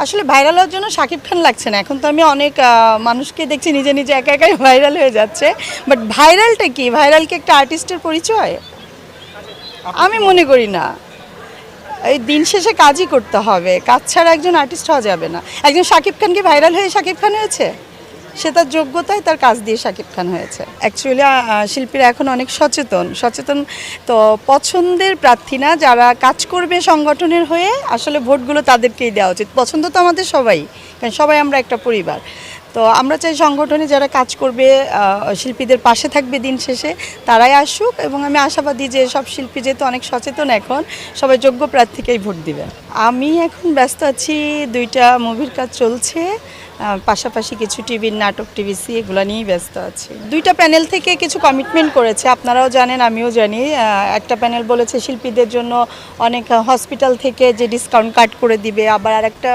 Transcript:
আসলে ভাইরাল হওয়ার জন্য শাকিব খান লাগছে না। এখন তো আমি অনেক মানুষকে দেখছি নিজে নিজে একা একাই ভাইরাল হয়ে যাচ্ছে। বাট ভাইরালটা কি? ভাইরাল কি একটা আর্টিস্টের পরিচয়? আমি মনে করি না। এই দিন শেষে কাজই করতে হবে, কাজ ছাড়া একজন আর্টিস্ট হওয়া যাবে না। একজন শাকিব খান কি ভাইরাল হয়ে শাকিব খান হয়েছে? সে তার যোগ্যতায় তার কাজ দিয়ে শাকিব খান হয়েছে। অ্যাকচুয়ালি শিল্পীরা এখন অনেক সচেতন সচেতন। তো পছন্দের প্রার্থী না, যারা কাজ করবে সংগঠনের হয়ে আসলে ভোটগুলো তাদেরকেই দেওয়া উচিত। পছন্দ তো আমাদের সবাই, কারণ সবাই আমরা একটা পরিবার। তো আমরা চাই সংগঠনে যারা কাজ করবে, শিল্পীদের পাশে থাকবে দিন শেষে, তারাই আসুক। এবং আমি আশাবাদী যে সব শিল্পী যেহেতু অনেক সচেতন, এখন সবাই যোগ্য প্রার্থীকেই ভোট দিবে। আমি এখন ব্যস্ত আছি, 2টা মুভির কাজ চলছে, পাশাপাশি কিছু টিভির নাটক, টিভিসি এগুলো নিয়েই ব্যস্ত আছি। 2টা প্যানেল থেকে কিছু কমিটমেন্ট করেছে, আপনারাও জানেন আমিও জানি। একটা প্যানেল বলেছে শিল্পীদের জন্য অনেক হসপিটাল থেকে যে ডিসকাউন্ট কাট করে দিবে, আবার আরেকটা